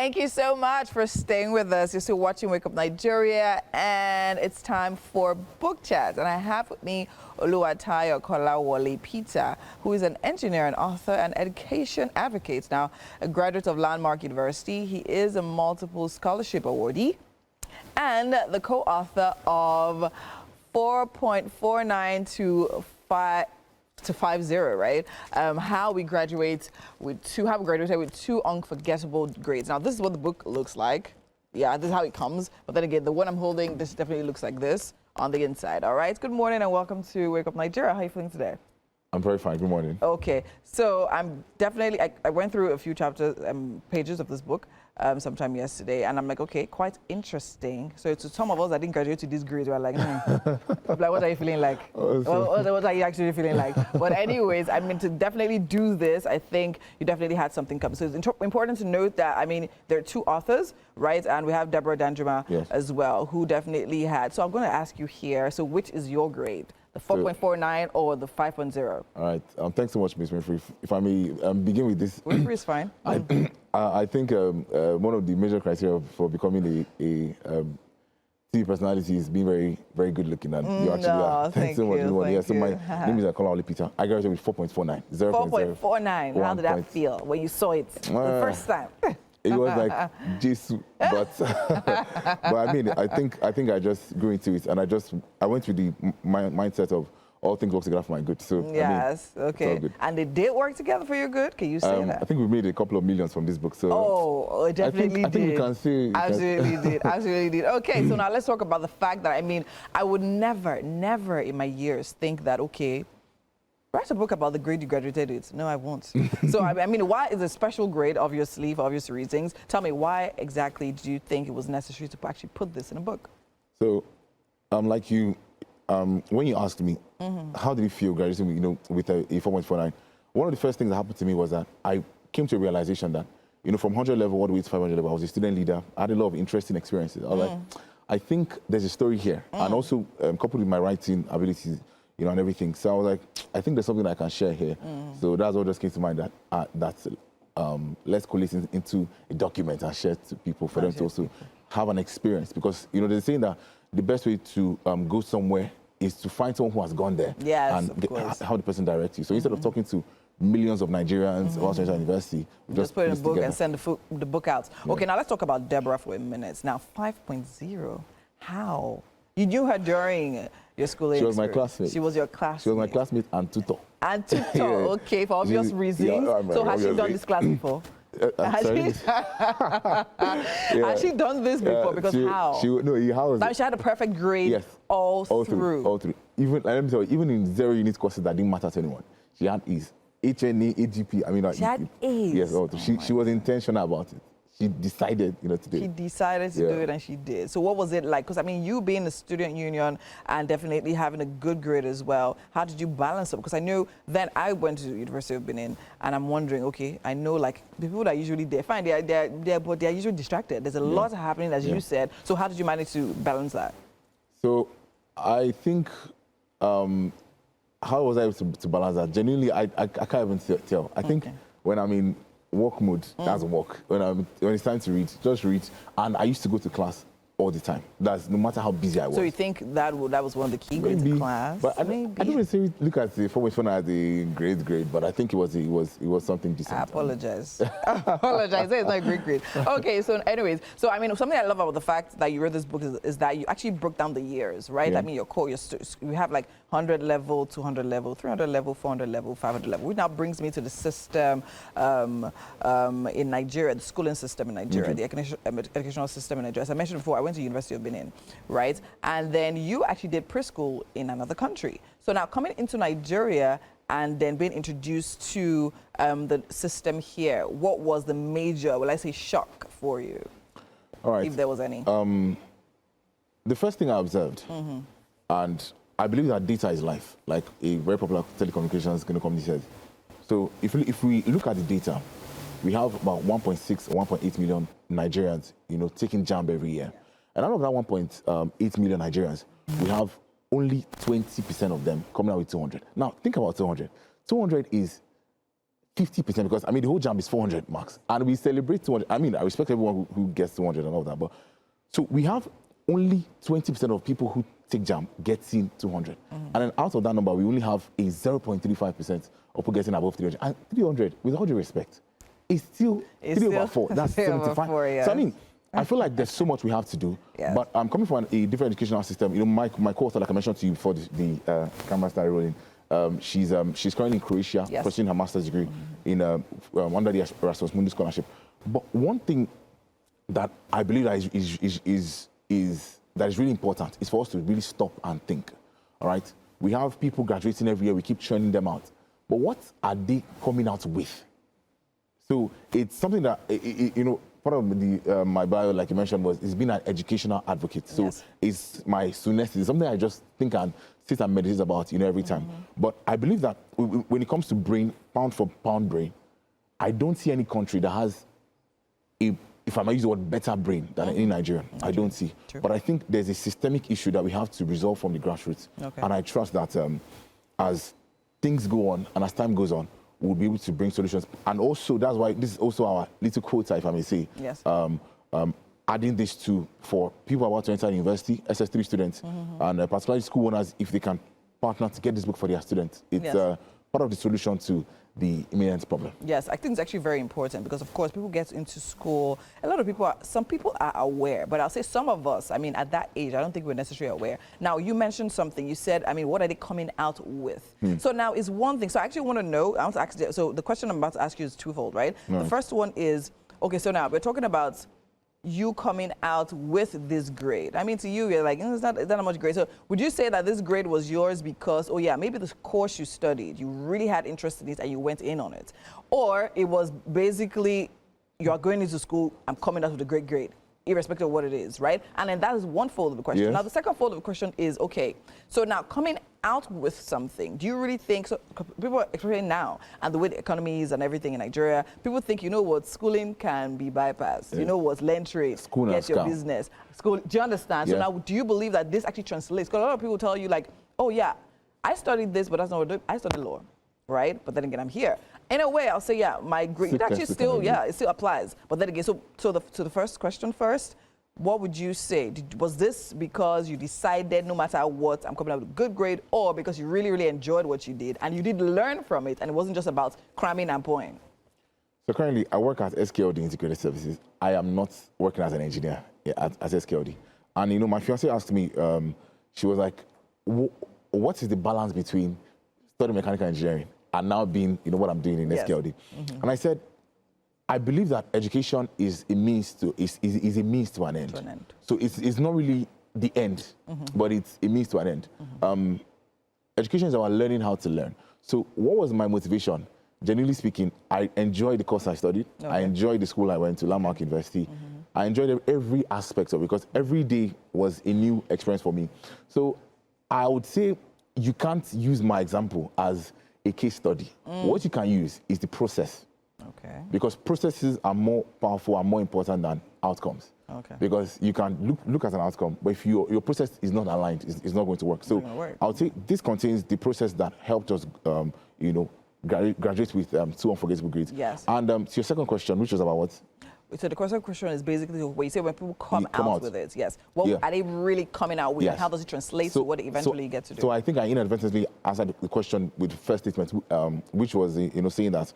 Thank you so much for staying with us. You're still watching Wake Up Nigeria, and it's time for book chat. And I have with me Oluwatayo Kolawole Peter, who is an engineer and author and education advocate. Now, a graduate of Landmark University, he is a multiple scholarship awardee and the co-author of 4.49 to 50, right? How we graduated with two unforgettable grades. Now, this is what the book looks like. Yeah, this is how it comes. But then again, the one I'm holding, this definitely looks like this on the inside. All right. Good morning and welcome to Wake Up Nigeria. How are you feeling today? I'm very fine. Good morning. Okay. So I'm definitely, I went through a few chapters, pages of this book sometime yesterday, and I'm like, okay, quite interesting. So to some of us that didn't graduate to this grade, we're like, like, what are you feeling like? What are you actually feeling like? But anyways, I mean, to definitely do this, I think you definitely had something come. So it's important to note that, I mean, there are two authors, right? And we have Deborah Danjuma as well, who definitely had. So I'm going to ask you here, so which is your grade? The 4.49 or the 5.0? All right. Thanks so much, Ms. Winfrey. If I may begin with this. Winfrey is fine. I think one of the major criteria for becoming a TV personality is being very, very good looking. And you actually are. Thanks so much. So my name is Kolawole Peter. I graduated with 4.49. 4.49. How did that feel when you saw it the first time? It was like Jesus, but but I mean, I think I just grew into it, and I went with the mindset of all things work together for my good. So yes, I mean, okay. And they did work together for your good. Can you say that? I think we made a couple of millions from this book. So it definitely did. I think we can say absolutely did. Absolutely did. Okay, so now let's talk about the fact that, I mean, I would never in my years think that, okay, write a book about the grade you graduated with. No, I won't. So, I mean, why is a special grade, obviously, for obvious reasons? Tell me, why exactly do you think it was necessary to actually put this in a book? So, like you, when you asked me, how did you feel graduating, with a 4.49? One of the first things that happened to me was that I came to a realization that, from 100 level all the way to 500 level, I was a student leader. I had a lot of interesting experiences. I was like, I think there's a story here. And also, coupled with my writing abilities, and everything. So I was like, I think there's something I can share here. So that's what just came to mind, that let's collate it into a document and share it to people for them to also have an experience. Because, they're saying that the best way to go somewhere is to find someone who has gone there and how the person directs you. So instead of talking to millions of Nigerians about university, just put it in a book and send the book out. Yeah. Okay, now let's talk about Deborah for a minute. Now, 5.0, how? You knew her during your school experience. She was my classmate. She was your classmate. She was my classmate and tutor. And tutor, okay, for obvious reasons. So has she done this class before? Has she done this before? Because how? She had a perfect grade all through. All through. Even, let me tell you, even in 0 unit courses that didn't matter to anyone, she had E's. HNA, AGP, I mean, she had A's. Yes, all through. She was intentional about it. She decided, to do it. She decided to do it, and she did. So what was it like? Because, I mean, you being a student union and definitely having a good grade as well, how did you balance it? Because I know then I went to the University of Benin, and I'm wondering, okay, I know, like, the people that are usually there, fine, but they're usually distracted. There's a lot happening, as you said. So how did you manage to balance that? So I think, how was I able to balance that? Genuinely, I can't even tell. I think when I'm in work mode, that's work. When it's time to read, just read. And I used to go to class all the time. That's no matter how busy I was. So you think that was one of the key grades in class? But I don't really look at the 4.4 as a grade, but I think it was something decent. I apologize. I apologize. It's not a great grade. Okay, so anyways, so I mean, something I love about the fact that you wrote this book is that you actually broke down the years, right? I mean, you have like 100 level, 200 level, 300 level, 400 level, 500 level, which now brings me to the system in Nigeria, the schooling system in Nigeria, the educational system in Nigeria. As I mentioned before, I went to the University of Benin, right? And then you actually did preschool in another country. So now coming into Nigeria and then being introduced to the system here, what was the major, will I say, shock for you? All right. If there was any. The first thing I observed, and I believe that data is life, like a very popular telecommunications company said. So if we look at the data, we have about 1.6 or 1.8 million Nigerians, taking JAMB every year. And out of that 1.8 million Nigerians, we have only 20% of them coming out with 200. Now, think about 200. 200 is 50%, because I mean the whole jam is 400 marks, and we celebrate 200. I mean, I respect everyone who gets 200 and all that, but so we have only 20% of people who take jam getting 200, and then out of that number, we only have a 0.35% of people getting above 300. And 300, with all due respect, is still 3/4. That's 75. Yes. So I mean, I feel like there's so much we have to do, but I'm coming from a different educational system. You know, my co-author, like I mentioned to you before the camera started rolling, she's currently in Croatia, pursuing her master's degree in under the Erasmus Mundus scholarship. But one thing that I believe that is really important is for us to really stop and think. All right, we have people graduating every year. We keep churning them out, but what are they coming out with? So it's something that you know. Part of the my bio, like you mentioned, is being an educational advocate. So it's my soonest. It's something I just think and sit and meditate about, you know, every time. But I believe that when it comes to brain, pound for pound brain, I don't see any country that has a, if I might use the word, better brain than any Nigerian. I don't see. True. But I think there's a systemic issue that we have to resolve from the grassroots. And I trust that as things go on and as time goes on, we'll be able to bring solutions. And also, that's why this is also our little quota, if I may say. Adding this to, for people about to enter university, SS3 students, and particularly school owners, if they can partner to get this book for their students. It's part of the solution to the imminent problem. Yes, I think it's actually very important because, of course, people get into school. A lot of people, some people are aware, but I'll say some of us, I mean, at that age, I don't think we're necessarily aware. Now, you mentioned something. You said, I mean, what are they coming out with? So now is one thing. So I actually want to know, I want to ask, so the question I'm about to ask you is twofold, right? The first one is, okay, so now we're talking about you coming out with this grade. I mean, to you, you're like, it's not much grade. So would you say that this grade was yours because, oh yeah, maybe this course you studied, you really had interest in it and you went in on it? Or it was basically, you are going into school, I'm coming out with a great grade, irrespective of what it is, right? And then that is one fold of the question. Now, the second fold of the question is, okay, so now coming out with something, do you really think, so people are experiencing now, and the way the economy is and everything in Nigeria, people think, you know what, schooling can be bypassed. You know what, learn trade, get your business. School, do you understand? So now, do you believe that this actually translates? Because a lot of people tell you like, oh yeah, I studied this, but that's not what I do. I studied law, right? But then again, I'm here. In a way, I'll say, yeah, my grade, it actually still, it still applies. But then again, so the first question first, what would you say? Was this because you decided no matter what, I'm coming out with a good grade, or because you really, really enjoyed what you did and you did learn from it and it wasn't just about cramming and pouring? So currently, I work at SKLD Integrated Services. I am not working as an engineer at SKLD. And, you know, my fiancée asked me, she was like, what is the balance between studying mechanical engineering and now being, you know, what I'm doing in SKLD? And I said, I believe that education is a means to is a means to an end. So it's not really the end, but it's a means to an end. Education is about learning how to learn. So what was my motivation? Genuinely speaking, I enjoyed the course I studied. I enjoyed the school I went to, Landmark University. I enjoyed every aspect of it because every day was a new experience for me. So I would say you can't use my example as a case study. What you can use is the process. Because processes are more powerful and more important than outcomes. Because you can look at an outcome, but if your process is not aligned, it's not going to work. So I would say this contains the process that helped us, you know, graduate with 2 unforgettable grades. And to your second question, which was about what? So the second question is basically what you say when people come out with it. What are they really coming out with? And how does it translate to what they eventually get to do? So I think I inadvertently answered the question with the first statement, which was, you know, saying that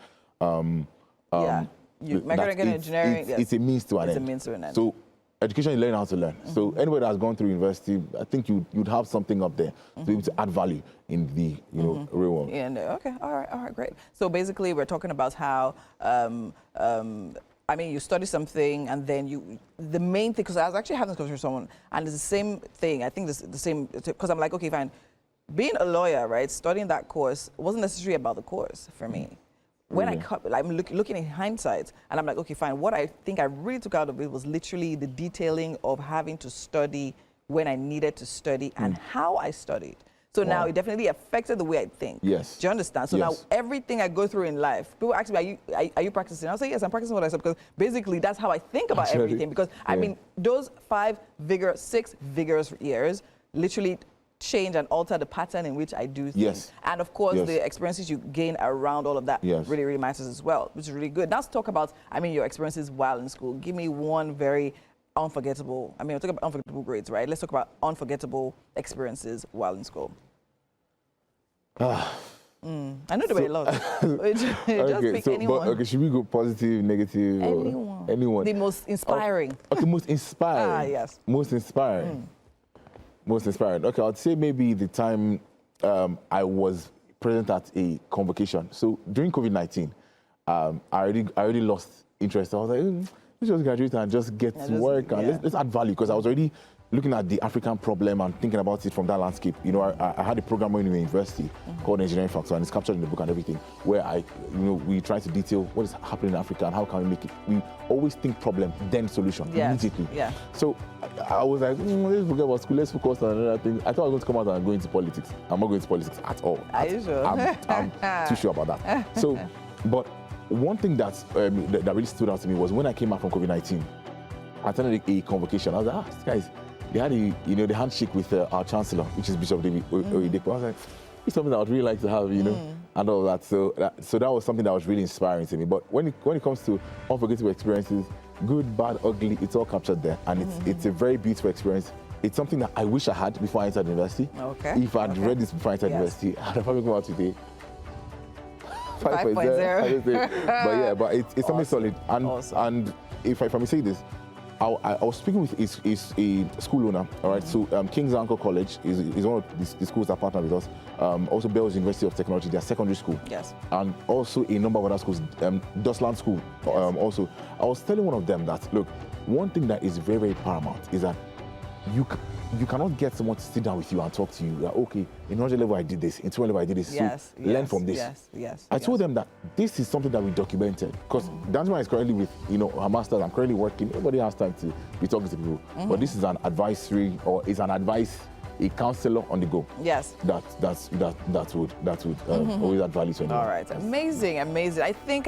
mechanical engineering, it's a means to an end. It's a means to an end. So education is learning how to learn. So anybody that has gone through university, I think you'd have something up there to be able to add value in the real world. Okay, all right, great. So basically, we're talking about how I mean, you study something, and then the main thing, because I was actually having this conversation with someone, and it's the same thing. I think this the same, because I'm like, okay, fine. Being a lawyer, right, studying that course wasn't necessarily about the course for me. When I'm looking in hindsight, and I'm like, okay, fine, what I think I really took out of it was literally the detailing of having to study when I needed to study and how I studied. So now it definitely affected the way I think. Do you understand? So now everything I go through in life, people ask me, are you practicing? I'll say, yes, I'm practicing what I said, because basically that's how I think about everything. Because I mean, those 6 vigorous years, literally change and alter the pattern in which I do things. Yes. And of course, Yes. the experiences you gain around all of that Yes. really, really matters as well, which is really good. Now let's talk about, your experiences while in school. Give me one very unforgettable, we're talking about unforgettable grades, right? Let's talk about unforgettable experiences while in school. I know there were a lot. Just pick anyone. Should we go positive, negative? Anyone. Anyone. The most inspiring. Okay, most inspiring. Yes. Most inspiring. Most inspiring. Okay, I'd say maybe the time I was present at a convocation. So during COVID-19, I already lost interest. I was like, let's just graduate and just get to work and let's add value, because I was already looking at the African problem and thinking about it from that landscape. I had a program when we were in university called Engineering Factor, and it's captured in the book and everything, where we try to detail what is happening in Africa and how can we make it. We always think problem, then solution, immediately. Yeah. So I was like, let's forget about school, let's focus on another thing. I thought I was going to come out and go into politics. I'm not going into politics at all. Are you sure? I'm too sure about that. So, but one thing that really stood out to me was when I came out from COVID-19, I attended a convocation. I was like, these guys, they had the handshake with our chancellor, which is Bishop David Oyedepo. I was like, it's something I would really like to have, and all that. So that was something that was really inspiring to me. But when it comes to unforgettable experiences, good, bad, ugly, it's all captured there, and it's a very beautiful experience. It's something that I wish I had before I entered university. Okay. If I'd read this before I entered university, I'd have probably come out today 5.0. But it's something solid. And awesome. And if I may say this, I was speaking with a school owner, all right? So King's Anchor College is one of the schools that partner with us. Also Bells University of Technology, their secondary school. Yes. And also a number of other schools, Dustland School. Also, I was telling one of them that, look, one thing that is very, very paramount is that you cannot get someone to sit down with you and talk to you. Like, okay, in 100 level I did this, in 200 level I did this. Yes, so learn from this. I told them that this is something that we documented, because Danjuma is currently with her masters. I'm currently working. Nobody has time to be talking to people. But this is an advisory, or is an advice, a counselor on the go. Yes. That would always add value to anyone. All right, amazing. I think,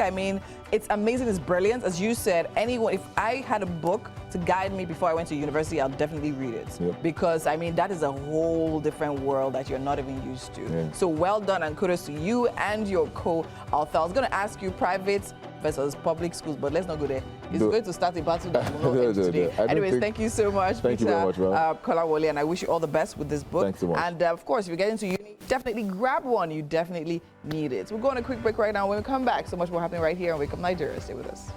it's amazing, it's brilliant. As you said, anyone, if I had a book to guide me before I went to university, I'll definitely read it. Yep. Because, that is a whole different world that you're not even used to. Yeah. So well done, and kudos to you and your co-author. I was going to ask you private versus public schools, but let's not go there. It's going to start a battle that will not end today. Anyways, thank you so much, Thank you very much, Kolawole, and I wish you all the best with this book. Thanks so much. And of course, if you get into uni, definitely grab one. You definitely need it. We're going on a quick break right now. When we come back, so much more happening right here on Wake Up Nigeria. Stay with us.